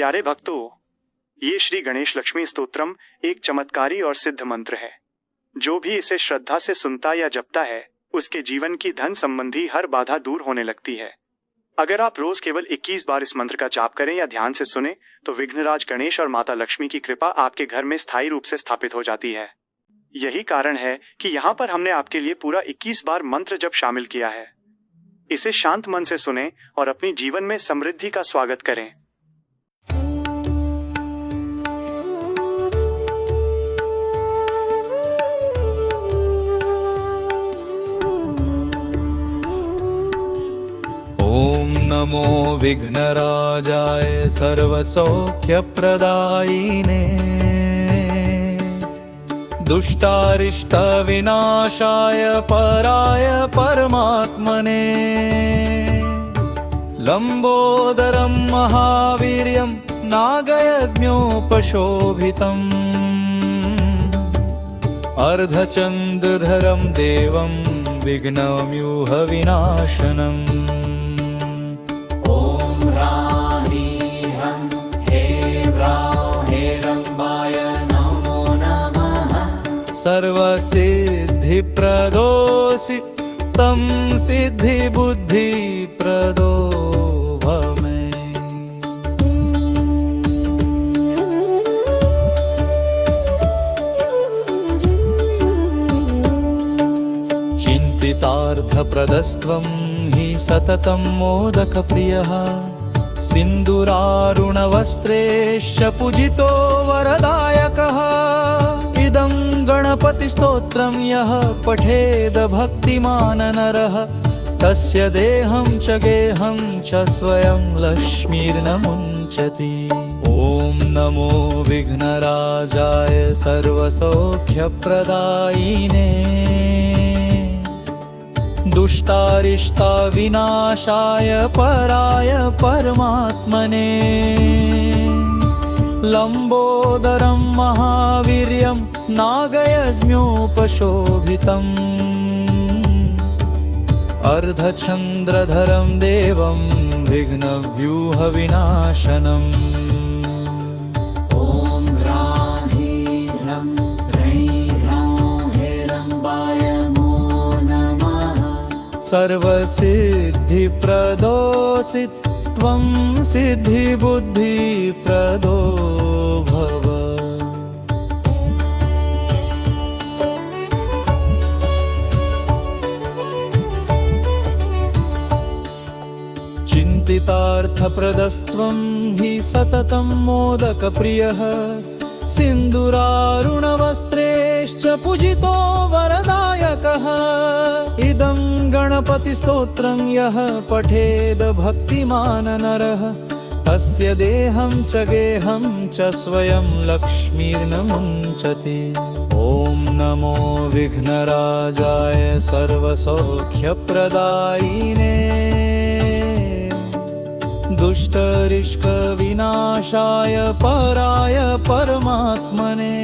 प्यारे भक्तों, ये श्री गणेश लक्ष्मी स्तोत्रम एक चमत्कारी और सिद्ध मंत्र है। जो भी इसे श्रद्धा से सुनता या जपता है, उसके जीवन की धन संबंधी हर बाधा दूर होने लगती है। अगर आप रोज केवल 21 बार इस मंत्र का जाप करें या ध्यान से सुने, तो विघ्नराज गणेश और माता लक्ष्मी की कृपा आपके घर में स्थायी रूप से स्थापित हो जाती है। यही कारण है कि यहाँ पर हमने आपके लिए पूरा 21 बार मंत्र जप शामिल किया है। इसे शांत मन से सुनें और अपनी जीवन में समृद्धि का स्वागत करें। ॐ नमो विघ्नराजाय सर्वसौख्यप्रदायिने दुष्टारिष्टविनाशाय पराय परमात्मने लम्बोदरं महावीर्यं नागयज्ञोपशोभितम् अर्धचन्द्रधरं देवं विघ्नव्यूहविनाशनम् सर्वसिद्धिप्रदोऽसि तं सिद्धिबुद्धिप्रदो भव मे। चिन्तितार्थप्रदस्त्वं हि सततं मोदकप्रियः सिन्दूरारुणवस्त्रेश्च पूजितो वरदायकः इदं गणपतिस्तोत्रं यः पठेद भक्तिमान् नरः तस्य देहं च गेहं च स्वयं लक्ष्मीर्न मुञ्चति। ॐ नमो विघ्नराजाय सर्वसौख्यप्रदायिने दुष्टारिष्टविनाशाय पराय परमात्मने लम्बोदरं महावीर्यं नागयज्ञोपशोभितम् अर्धचन्द्रधरं देवं विघ्नव्यूहविनाशनम्। सर्वसिद्धिप्रदोऽसि त्वं सिद्धिबुद्धिप्रदो भव। चिन्तितार्थप्रदस्त्वं हि सततं मोदकप्रियः सिन्दूरारुणवस्त्रेश्च पूजितो वरदायकः इदं गणपतिस्तोत्रं यः पठेद भक्तिमान् नरः तस्य देहं च गेहं च स्वयं लक्ष्मीर्न मुञ्चति। ॐ नमो विघ्नराजाय सर्वसौख्यप्रदायिने दुष्टरिष्टविनाशाय पराय परमात्मने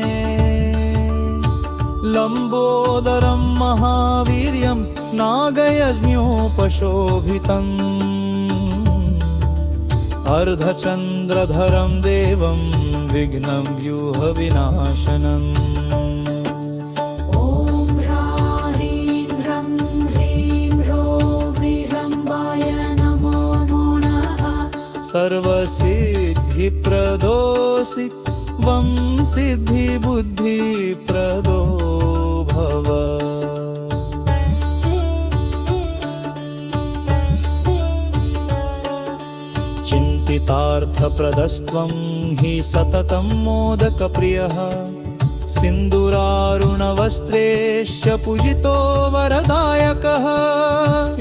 लम्बोदरं महावीर्यं नागयज्ञोपशोभितम् अर्धचन्द्रधरं देवं विघ्नव्यूहविनाशनम्। सर्वसिद्धिप्रदोऽसि त्वं सिद्धिबुद्धिप्रदो भव। चिन्तितार्थप्रदस्त्वं हि सततं मोदकप्रियः सिन्दूरारुणवस्त्रेश्च पूजितो वरदायकः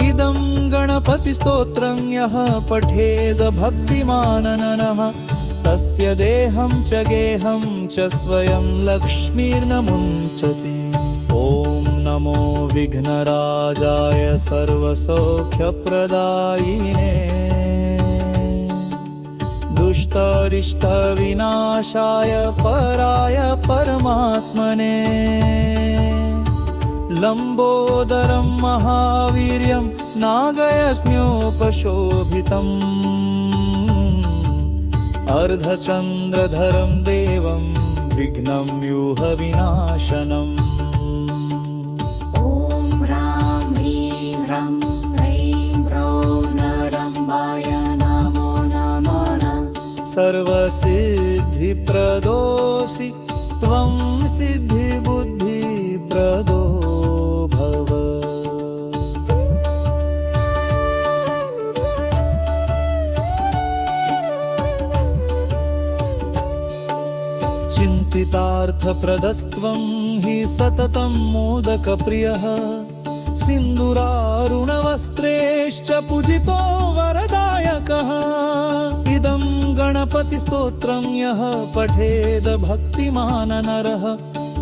इदं गणपतिस्तोत्रं यः पठेद भक्तिमान् नरः तस्य देहं च गेहं च स्वयं लक्ष्मीर्न मुञ्चति। ॐ नमो विघ्नराजाय सर्वसौख्यप्रदायिने दुष्टारिष्टविनाशाय पराय परमात्मने लम्बोदरं महावीर्यं नागयज्ञोपशोभितम् अर्धचन्द्रधरं देवं विघ्नं व्यूहविनाशनम् ॐ ह्रां ह्रीं ह्रं ह्रैं ह्रौं नरम्बाय नमो नमः। सर्वसिद्धिप्रदोऽसि त्वं सिद्धिबुद्धिप्रदो भव। चिन्तितार्थप्रदस्त्वं हि सततं मोदकप्रियः सिन्दूरारुणवस्त्रेश्च पूजितो वरदायकः। इदं गणपतिस्तोत्रं यः पठेद भक्तिमान् नरः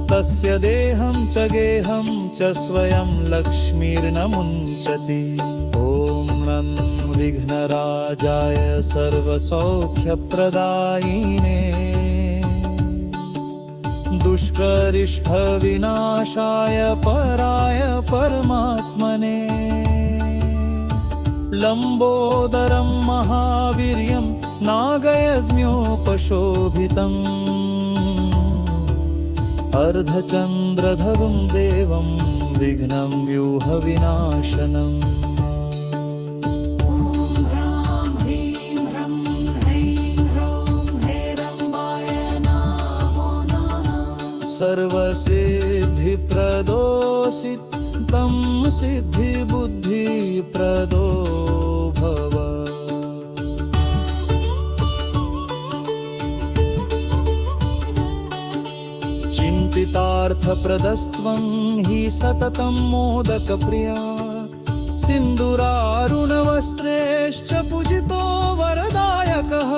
तस्य देहं च गेहं च स्वयं लक्ष्मीर्न मुञ्चति। ॐ नमो विघ्नराजाय सर्वसौख्यप्रदायिने दुष्करिष्ठविनाशाय पराय परमात्मने। लम्बोदरं महावीर्यं नागयज्ञोपशोभितम् अर्धचन्द्रधरं देवं विघ्नं व्यूहविनाशनम्। ॐ ह्रां ह्रीं ह्रं ह्रैं ह्रौं ह्रैरम्बाय नमो नमः। सर्वसिद्धिप्रदोऽसि तं सिद्धिबुद्धिप्रदो भव। चिन्तितार्थप्रदस्त्वं हि सततं मोदकप्रिया सिन्दूरारुणवस्त्रेश्च पूजितो वरदायकः।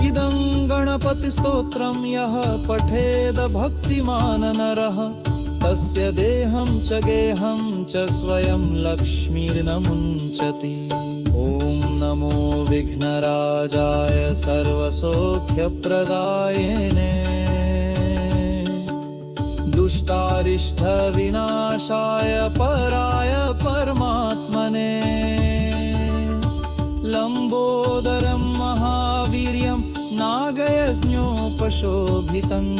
इदं गणपतिस्तोत्रं यः पठेद भक्तिमान् नरः तस्य देहं च गेहं च स्वयं लक्ष्मीर्न मुञ्चति। ॐ नमो विघ्नराजाय सर्वसौख्यप्रदायिने दुष्टारिष्टविनाशाय पराय परमात्मने। लम्बोदरं महावीर्यं नागयज्ञोपशोभितम्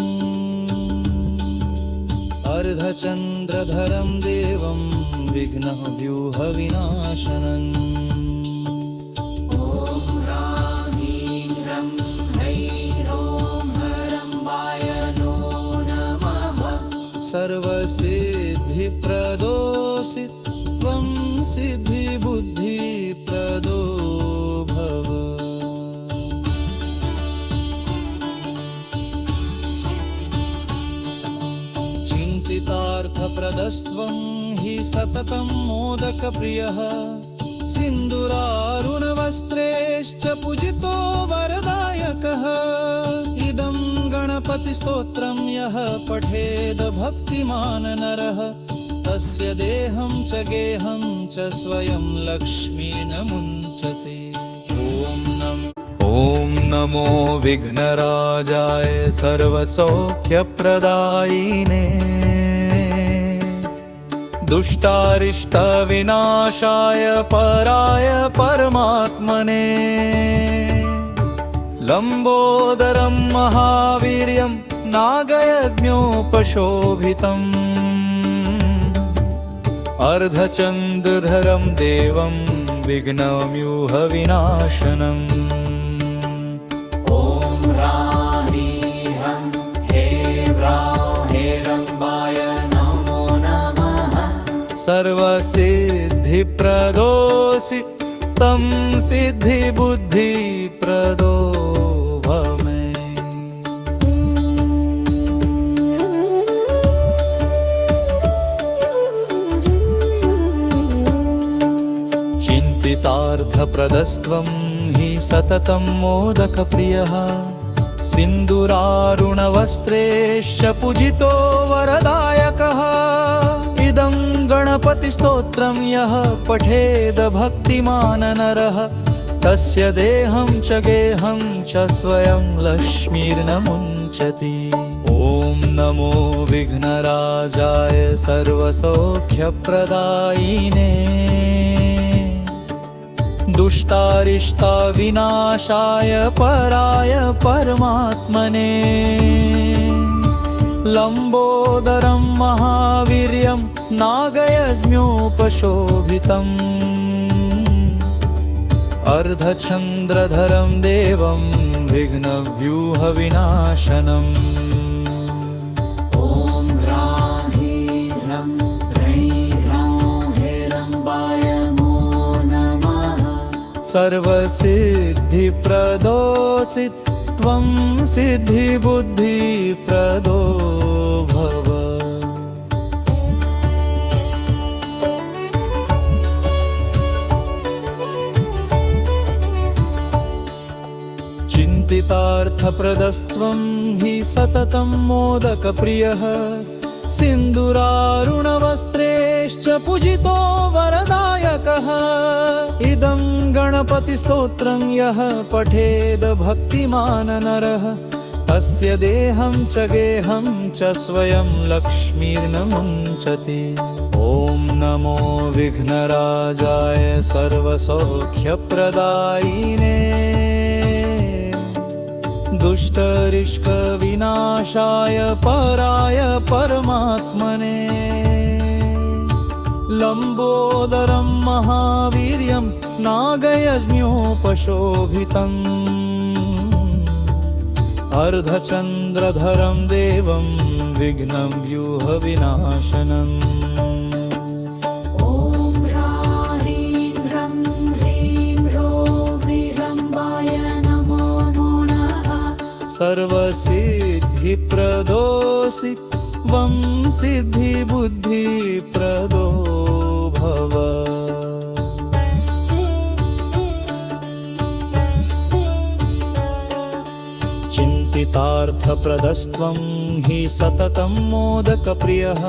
अर्धचन्द्रधरं देवं विघ्नः व्यूहविनाशनम्। ॐ ह्रां ह्रीं ह्रं ह्रैं ह्रौं ह्रम्बाय नमो नमः। सर्वसिद्धिप्रदोऽसि त्वं सिद्धिबुद्धिप्रदो भव। चिन्तितार्थप्रदस्त्वं हि सततं मोदकप्रियः सिन्दूरारुणवस्त्रेश्च पूजितो वरदायकः। इदं गणपतिस्तोत्रं यः पठेद भक्तिमान् नरः तस्य देहं च गेहं च स्वयं लक्ष्मीर्न मुञ्चति। ॐ नमो विघ्नराजाय सर्वसौख्यप्रदायिने दुष्टारिष्टविनाशाय पराय परमात्मने। लम्बोदरं महावीर्यं नागयज्ञोपशोभितम् अर्धचन्द्रधरं देवं विघ्नव्यूहविनाशनम्। ॐ ह्रां ह्रीं ह्रं ह्रैं ह्रौं ह्रैरम्बाय नमो नमः। सर्वसिद्धिप्रदोऽसि तं सिद्धिबुद्धिप्रदो भव। चिन्तितार्थप्रदस्त्वं हि सततं मोदकप्रियः सिन्दूरारुणवस्त्रेश्च पूजितो वरदायकः। इदं गणपतिस्तोत्रं यः पठेद भक्तिमान् नरः तस्य देहं च गेहं च स्वयं लक्ष्मीर्न मुञ्चति। ॐ नमो विघ्नराजाय सर्वसौख्यप्रदायिने दुष्टारिष्टा विनाशाय पराय परमात्मने लंबोदरं महावीर्यं नागयज्ञोपशोभितम् अर्धचन्द्रधरं देवं विघ्नव्यूहविनाशनम् ॐ ह्रां ह्रीं हेरम्बाय नमो नमः सर्वसिद्धिप्रदोऽसि त्वं सिद्धिबुद्धिप्रदो भव चिन्तितार्थप्रदस्त्वं हि सततं मोदकप्रियः सिन्दूरारुणवस्त्रेश्च पूजितो वरदायकः इदं गणपतिस्तोत्रं यः पठेद भक्तिमान् नरः तस्य देहं च गेहं च स्वयं लक्ष्मीर्न मुञ्चति ॐ नमो विघ्नराजाय सर्वसौख्यप्रदायिने दुष्टरिष्टविनाशाय पराय परमात्मने लंबोदरं महावीर्यं नागयज्ञोपशोभितम् अर्धचन्द्रधरं देवं विघ्नं व्यूहविनाशनम् ॐ ह्रां ह्रीं हेरम्बाय नमो नमः सर्वसिद्धिप्रदोऽसि त्वं सिद्धिबुद्धिप्रदो भव चिन्तितार्थप्रदस्त्वं हि सततं मोदकप्रियः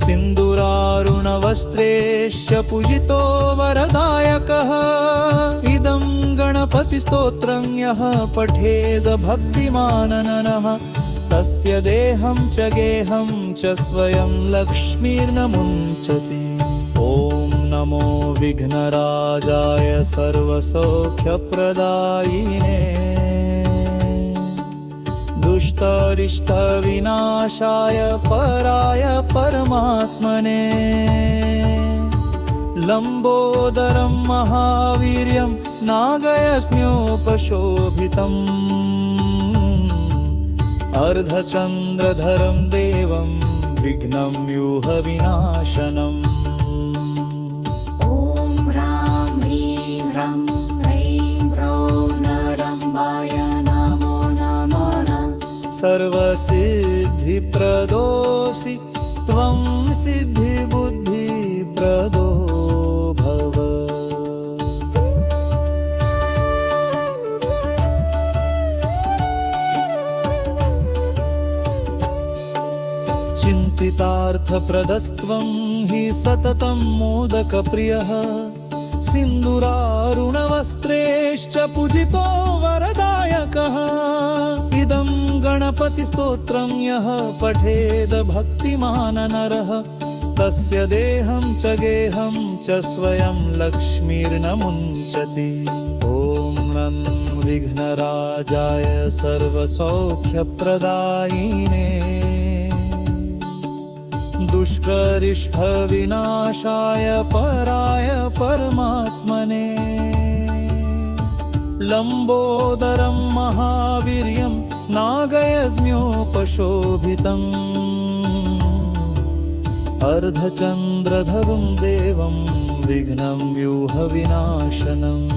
सिन्दूरारुणवस्त्रेश्च पूजितो वरदायकः इदं गणपतिस्तोत्रं यः पठेद भक्तिमान् नरः तस्य देहं च गेहं च स्वयं लक्ष्मीर्न मुञ्चति ॐ नमो विघ्नराजाय सर्वसौख्यप्रदायिने दुष्टरिष्टविनाशाय पराय परमात्मने लंबोदरं महावीर्यं नागयज्ञोपशोभितम् अर्धचन्द्रधरं देवं विघ्नं व्यूहविनाशनम् ॐ ह्रां ह्रीं हेरम्बाय नमो नमः सर्वसिद्धिप्रदोऽसि त्वं सिद्धिबुद्धिप्रदो भव चिन्तितार्थप्रदस्त्वं हि सततं मोदकप्रियः सिन्दूरारुणवस्त्रेश्च पूजितो वरदायकः इदं गणपतिस्तोत्रं यः पठेद भक्तिमान् नरः तस्य देहं च गेहं च स्वयं लक्ष्मीर्न मुञ्चति ॐ नं विघ्नराजाय सर्वसौख्यप्रदायिने दुष्टरिष्टविनाशाय पराय परमात्मने लंबोदरं महावीर्यं नागयज्ञोपशोभितम् अर्धचन्द्रधरं देवं विघ्नं व्यूहविनाशनम्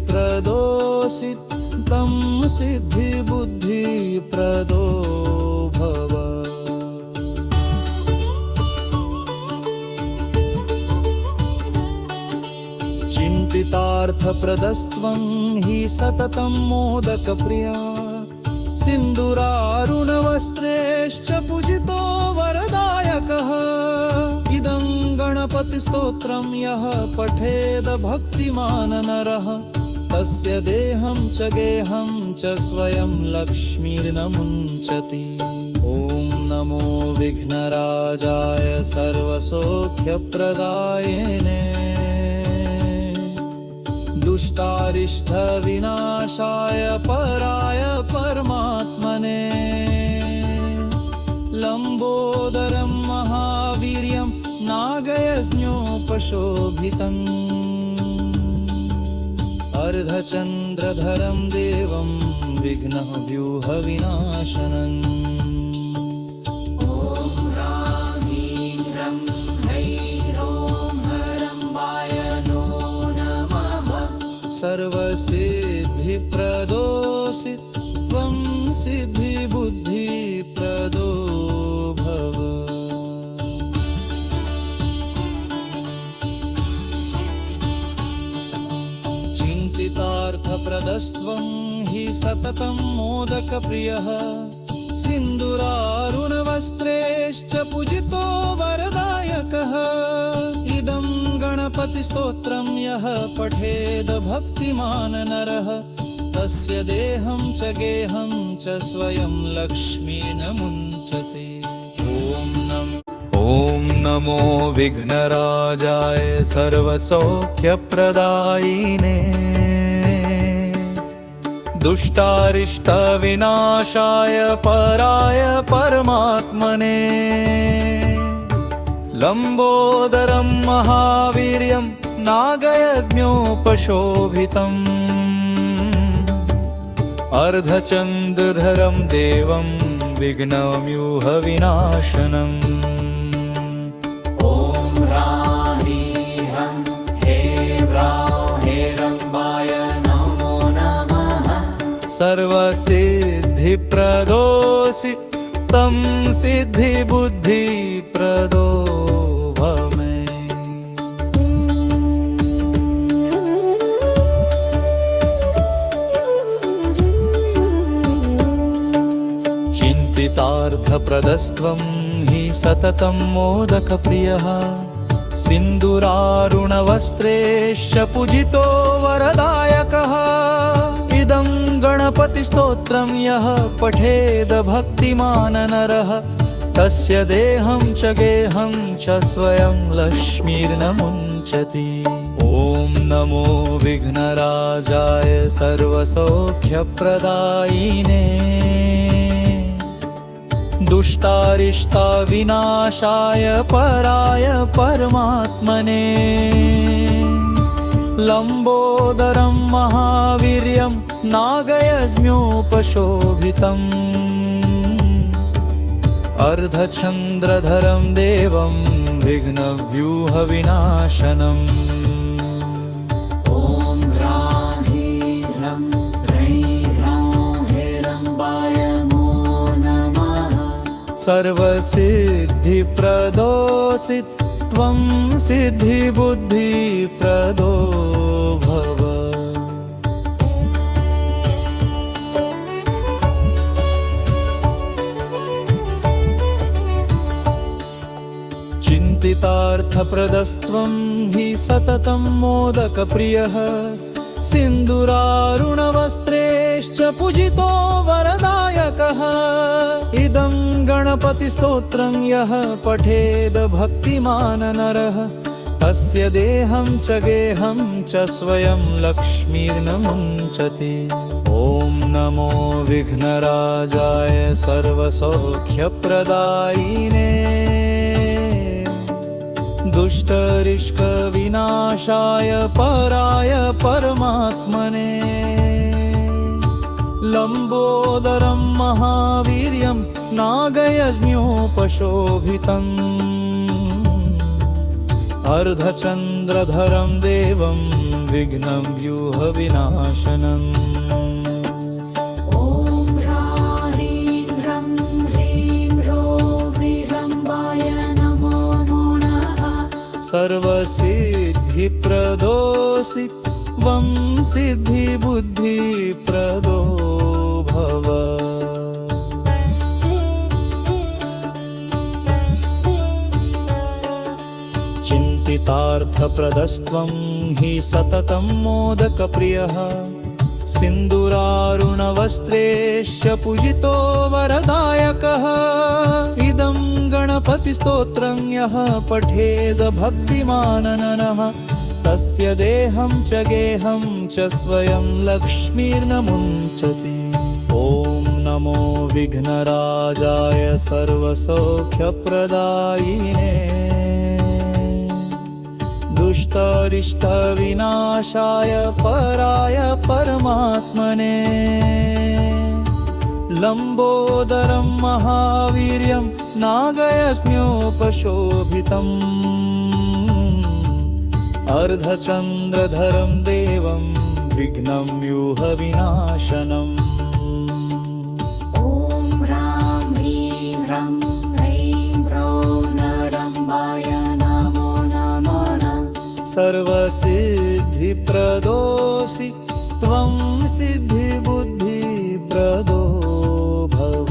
सर्वसिद्धिप्रदोऽसि तं सिद्धिबुद्धिप्रदो भव चिन्तितार्थप्रदस्त्वं हि सततं मोदकप्रिया सिन्दूरारुणवस्त्रेश्च पूजितो वरदायकः इदं गणपतिस्तोत्रं यः पठेद भक्तिमान् नरः तस्य देहं च गेहं च स्वयं लक्ष्मीर्न मुञ्चति। ॐ नमो विघ्नराजाय सर्वसौख्यप्रदायिने दुष्टारिष्टविनाशाय पराय परमात्मने लम्बोदरं महावीर्यं नागयज्ञोपशोभितम् अर्धचन्द्रधरं देवं विघ्नव्यूहविनाशनम्। ॐ ह्रां ह्रीं ह्रं ह्रैं हरम्बाय नो नमः। सर्वसिद्धिप्रदोऽसि त्वं सिद्धिबुद्धिप्रदो भव। चिन्तितार्थप्रदस्त्वं हि सततं मोदकप्रियः सिन्दूरारुणवस्त्रैश्च पूजितो वरदायकः। इदं गणपतिस्तोत्रं यः पठेद भक्तिमान् नरः तस्य देहं च गेहं च स्वयं लक्ष्मीर्न मुञ्चति। ॐ नमो विघ्नराजाय सर्वसौख्यप्रदायिने दुष्टारिष्टविनाशाय पराय परमात्मने लम्बोदरं महावीर्यं नागयज्ञोपशोभितम् अर्धचन्द्रधरं देवं विघ्नव्यूहविनाशनम्। ॐ ह्रां ह्रीं ह्रं हेरम्बाय नमो नमः। सर्वसिद्धिप्रदोऽसि तं सिद्धिबुद्धिप्रदो भव मे। चिन्तितार्थप्रदस्त्वं हि सततं मोदकप्रियः सिन्दूरारुणवस्त्रैश्च पूजितो वरदायकः। इदं गणपतिस्तोत्रं यः पठेद भक्तिमान् नरः तस्य देहं च गेहं च स्वयं लक्ष्मीर्न मुञ्चति। ॐ नमो विघ्नराजाय सर्वसौख्यप्रदायिने दुष्टारिष्टविनाशाय पराय परमात्मने लम्बोदरं महावीर्यं नागयज्ञोपशोभितम् अर्धचन्द्रधरं देवं विघ्नव्यूहविनाशनम्। ॐ ह्रां ह्रीं ह्रं हेरम्बाय नमो नमः। सर्वसिद्धिप्रदोऽसि त्वं सिद्धिबुद्धिप्रदो भव। चिन्तितार्थप्रदस्त्वं हि सततं मोदकप्रियः सिन्दूरारुणवस्त्रैश्च पूजितो वरदायकः। इदं गणपतिस्तोत्रं यः पठेद भक्तिमान् नरः तस्य देहं च गेहं च स्वयं लक्ष्मीर्न मुञ्चति। ॐ नमो विघ्नराजाय सर्वसौख्यप्रदायिने दुष्टरिष्टविनाशाय पराय परमात्मने लम्बोदरं महावीर्यं नागयज्ञोपशोभितम् अर्धचन्द्रधरं देवं विघ्नव्यूहविनाशनम्। ॐ ह्रां ह्रीं ह्रं ह्रीं नमो नमः। सर्वसिद्धिप्रदोऽसि त्वं सिद्धिबुद्धिप्रदो भव। चिन्तितार्थप्रदस्त्वं हि सततं मोदकप्रियः सिन्दूरारुणवस्त्रेश्च पूजितो वरदायकः इदं गणपतिस्तोत्रं यः पठेद भक्तिमाननः तस्य देहं च गेहं च स्वयं लक्ष्मीर्न मुञ्चति। ॐ नमो विघ्नराजाय सर्वसौख्यप्रदायिने दुष्टरिष्टविनाशाय पराय परमात्मने लम्बोदरं महावीर्यं नागयज्ञोपशोभितम् अर्धचन्द्रधरं देवं विघ्नं व्यूहविनाशनम्। ॐ ह्रां ह्रीं ह्रं ह्रैं ह्रौं नरम्बाय नमो नमः। सर्वसिद्धिप्रदोऽसि त्वं सिद्धिबुद्धिप्रदो भव।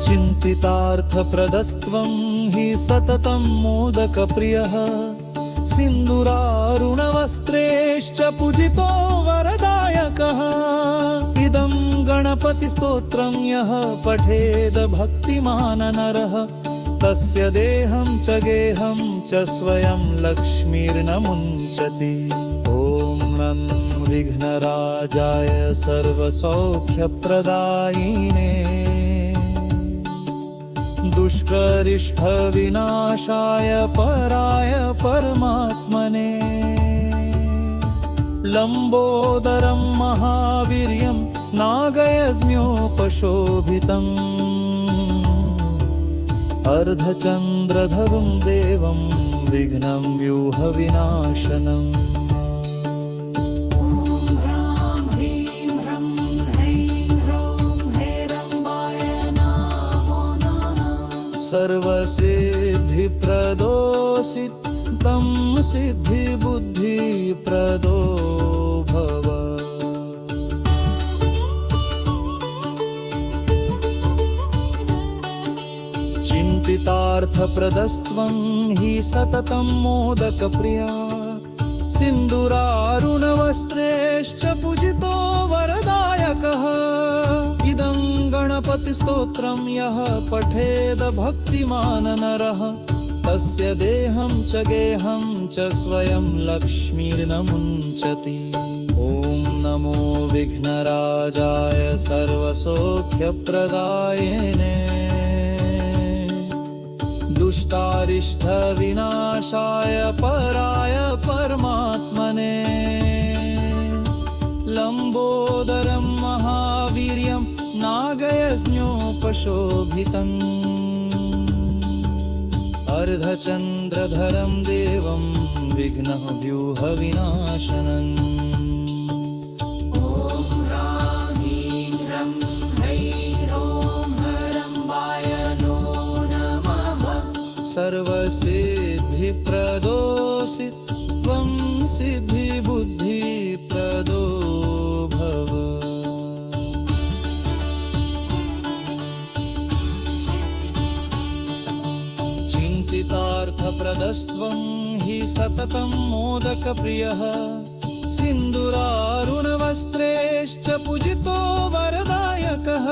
चिन्तितार्थप्रदस्त्वं हि सततं मोदकप्रियः सिन्दूरारुणवस्त्रेश्च पूजितो वरदायकः इदं गणपतिस्तोत्रं यः पठेद भक्तिमान् नरः तस्य देहं च गेहं च स्वयं लक्ष्मीर्न मुञ्चति। ॐ नमो विघ्नराजाय सर्वसौख्यप्रदायिने दुष्टरिष्टविनाशाय पराय परमात्मने लम्बोदरं महावीर्यं नागयज्ञोपशोभितम् अर्धचन्द्रधरं देवं विघ्नं व्यूहविनाशनम्। सर्वसिद्धिप्रदोऽसि तं सिद्धिबुद्धिप्रदो भव। चिन्तितार्थप्रदस्त्वं हि सततं मोदकप्रिया सिन्दूरारुणवस्त्रेश्च पूजितो वरदायकः इदं गणपतिस्तोत्रं यः पठेद भक्तिमान् नरः तस्य देहं च गेहं च स्वयं लक्ष्मीर्न मुञ्चति। ॐ नमो विघ्नराजाय सर्वसौख्यप्रदायिने दुष्टारिष्टविनाशाय पराय परमात्मने लम्बोदरं महावीर्यं नागयज्ञोपशोभितम् अर्धचन्द्रधरं देवं विघ्नः व्यूहविनाशनम्। ॐ ह्रां ह्रीं ह्रं ह्रैं ह्रौं हरम्बाय नो नमः। सर्वसिद्धिप्रदोऽसि त्वं सिद्धिबुद्धिप्रदो भव। चिन्तितार्थप्रदस्त्वं हि सततं मोदकप्रियः सिन्दूरारुणवस्त्रेश्च पूजितो वरदायकः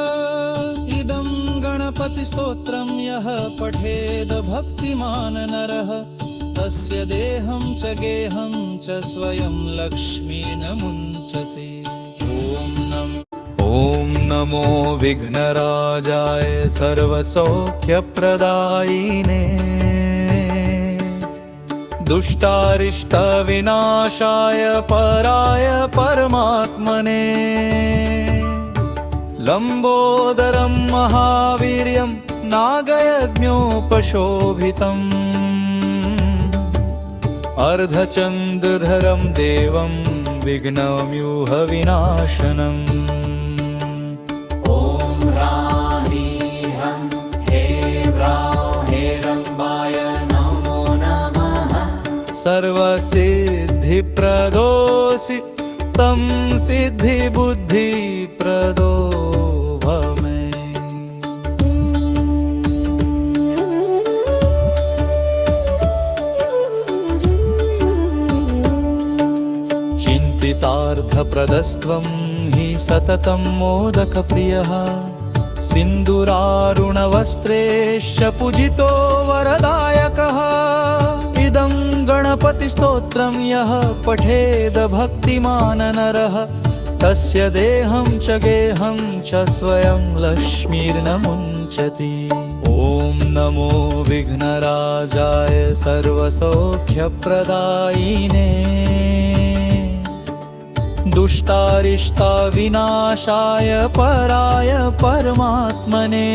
इदं गणपतिस्तोत्रं यः पठेद भक्तिमान् नरः तस्य देहं च गेहं च स्वयं लक्ष्मीर्न मुञ्चति। ॐ नमो विघ्नराजाय सर्वसौख्यप्रदायिने दुष्टारिष्टविनाशाय पराय परमात्मने लम्बोदरं महावीर्यं नागयज्ञोपशोभितम् अर्धचन्द्रधरं देवं विघ्नव्यूहविनाशनम्। ॐ ह्रां ह्रीं ह्रं ह्रैं ह्रौं हेरम्बाय नमो नमः। सर्वसिद्धिप्रदोऽसि तं सिद्धिबुद्धिप्रदो भव मे। चिन्तितार्थप्रदस्त्वं हि सततं मोदकप्रियः सिन्दूरारुणवस्त्रेश्च पूजितो वरदायकः। इदं गणपतिस्तोत्रं यः पठेद भक्तिमान् नरः तस्य देहं च गेहं च स्वयं लक्ष्मीर्न मुञ्चति। ॐ नमो विघ्नराजाय सर्वसौख्यप्रदायिने दुष्टारिष्टाविनाशाय पराय परमात्मने।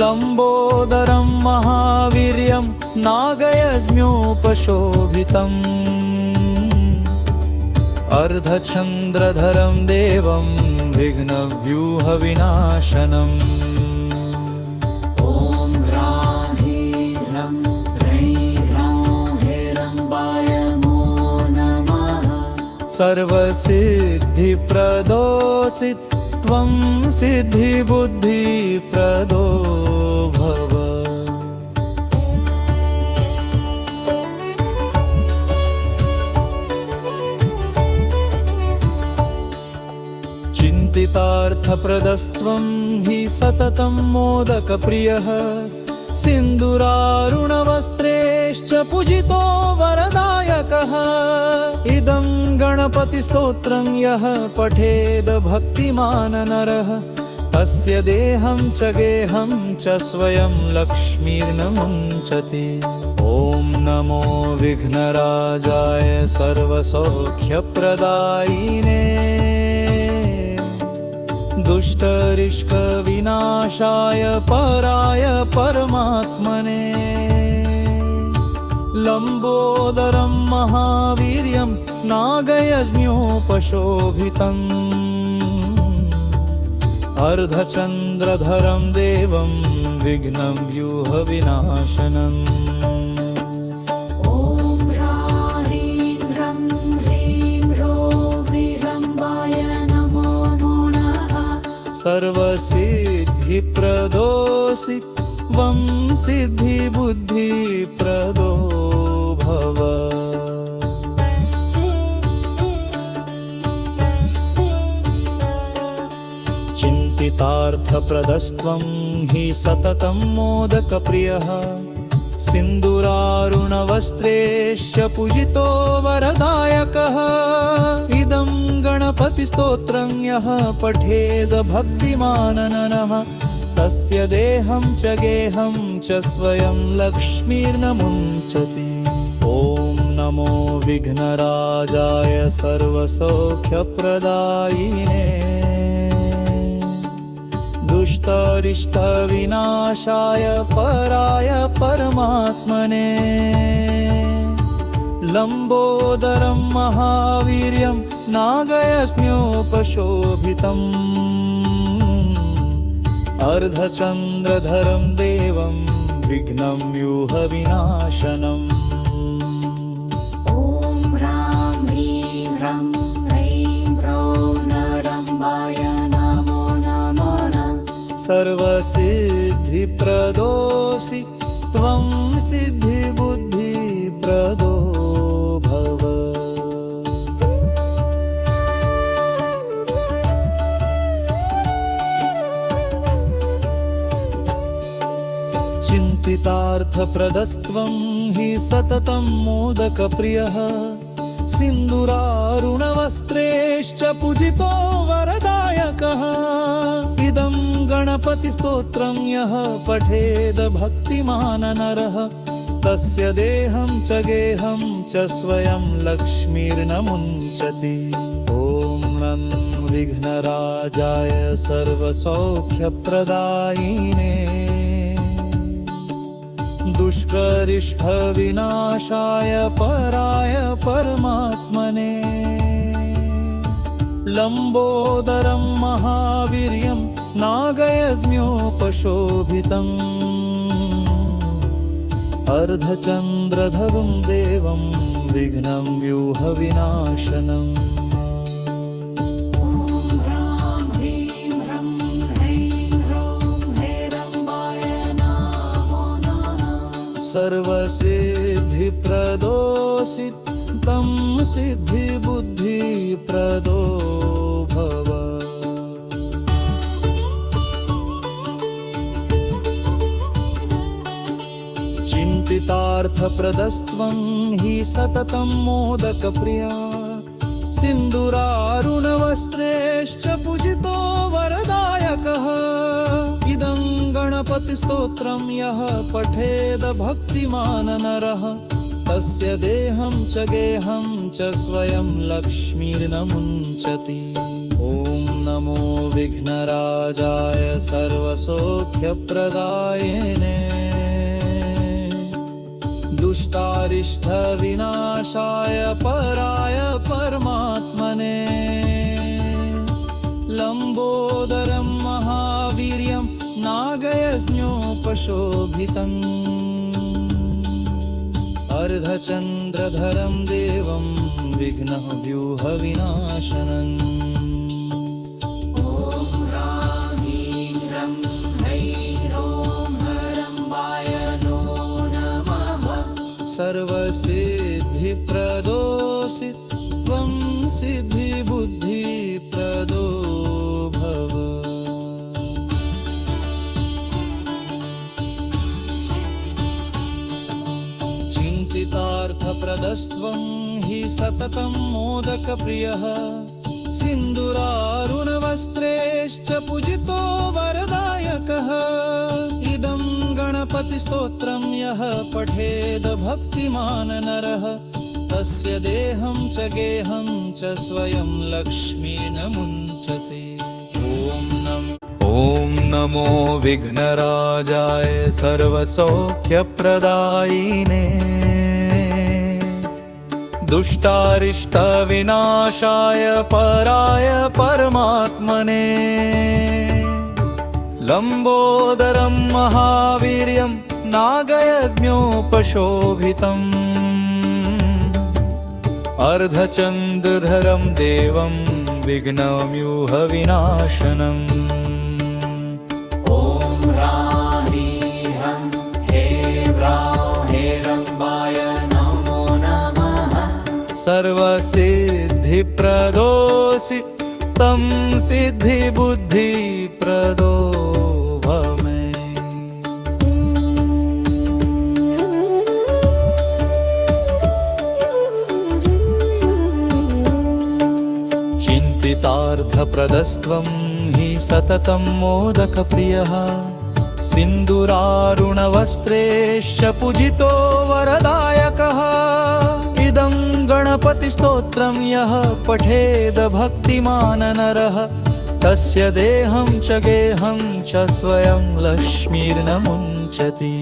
लम्बोदरं महावीर्यं नागयज्ञोपशोभितम् अर्धचन्द्रधरं देवं विघ्नव्यूहविनाशनम्। ॐ ह्रां ह्रीं ह्रौं हेरम्बाय नमो नमः। सर्वसिद्धिप्रदोऽसि त्वं सिद्धिबुद्धिप्रदो भव। चिन्तितार्थप्रदस्त्वं हि सततं मोदकप्रियः सिन्दूरारुणवस्त्रेश्च पूजितो वरदायकः। इदं गणपतिस्तोत्रं यः पठेद भक्तिमान् नरः तस्य देहं च गेहं च स्वयं लक्ष्मीर्न मुञ्चति। ॐ नमो विघ्नराजाय सर्वसौख्यप्रदायिने दुष्टरिष्टविनाशाय पराय परमात्मने। लम्बोदरं महावीर्यं नागयज्ञोपशोभितम् अर्धचन्द्रधरं देवं विघ्नं व्यूहविनाशनम्। ॐ ह्रां ह्रीं ह्रौं हेरम्बाय नमो नमः। सर्वसिद्धिप्रदोऽसि त्वं सिद्धिबुद्धिप्रदो भव। चिन्तितार्थप्रदस्त्वं हि सततं मोदकप्रियः सिन्दूरारुणवस्त्रेश्च पूजितो वरदायकः। इदं गणपतिस्तोत्रं यः पठेद भक्तिमान् नरः तस्य देहं च गेहं च स्वयं लक्ष्मीर्न मुञ्चति। ॐ नमो विघ्नराजाय सर्वसौख्यप्रदायिने दुष्टारिष्टविनाशाय पराय परमात्मने। लम्बोदरं महावीर्यं नागयज्ञोपशोभितम् अर्धचन्द्रधरं देवं विघ्नं व्यूहविनाशनम्। ॐ ह्रां ह्रीं ह्रौं हेरम्बाय नमो नमः। सर्वसिद्धिप्रदोऽसि त्वं सिद्धिबुद्धिप्रदो भव। चिन्तितार्थप्रदस्त्वं हि सततं मोदकप्रियः सिन्दूरारुणवस्त्रेश्च पूजितो वरदायकः। इदं गणपतिस्तोत्रं यः पठेद भक्तिमान् नरः तस्य देहं च गेहं च स्वयं लक्ष्मीर्न मुञ्चति। ॐ नमो विघ्नराजाय सर्वसौख्यप्रदायिने दुष्टरिष्टविनाशाय पराय परमात्मने। लम्बोदरं महावीर्यं नागयज्ञोपशोभितम् अर्धचन्द्रधरं देवं विघ्नं व्यूहविनाशनम् ॐ ह्रां ह्रीं ह्रं ह्रैं ह्रौं हेरम्बाय नमो नमः। सर्वसिद्धिप्रदोषि तं सिद्धिबुद्धिप्रदो भव। चिन्तितार्थप्रदस्त्वं हि सततं मोदकप्रिया सिन्दूरारुणवस्त्रेश्च पूजितो वरदायकः। इदं गणपतिस्तोत्रं यः पठेद भक्तिमान् नरः तस्य देहं च गेहं च स्वयं लक्ष्मीर्न मुञ्चति। ॐ नमो विघ्नराजाय सर्वसौख्यप्रदायिने दुष्टारिष्टविनाशाय पराय परमात्मने। लम्बोदरं महावीर्यं नागयज्ञोपशोभितम् अर्धचन्द्रधरं देवं विघ्नव्यूहविनाशनम्। ॐ ह्रां ह्रीं ह्रं ह्रैं ह्रौं हरम्बाय नमो नमः। सर्वसिद्धिप्रदोषि त्वं सिद्धिबुद्धिप्रदो भव। चिन्तितार्थप्रदस्त्वं हि सततं मोदकप्रियः सिन्दूरारुणवस्त्रेश्च पूजितो वरदायकः। इदं गणपतिस्तोत्रं यः पठेद भक्तिमान् नरः तस्य देहं च गेहं च स्वयं लक्ष्मीर्न मुञ्चति। ॐ नमो विघ्नराजाय सर्वसौख्यप्रदायिने दुष्टारिष्टविनाशाय पराय परमात्मने। लम्बोदरं महावीर्यं नागयज्ञोपशोभितम् अर्धचन्द्रधरं देवं विघ्नव्यूहविनाशनम्। ॐ ह्रां ह्रीं ह्रं ह्रैं ह्रौं हेरम्बाय नमो नमः। सर्वसिद्धिप्रदोषि तं सिद्धिबुद्धिप्रदो भव मे। चिन्तितार्थप्रदस्त्वं हि सततं मोदकप्रियः सिन्दूरारुणवस्त्रेश्च पूजितो वरदायकः। इदं गणपतिस्तोत्रं यः पठेद भक्तिमान् नरः तस्य देहं च गेहं च स्वयं लक्ष्मीर्न मुञ्चति।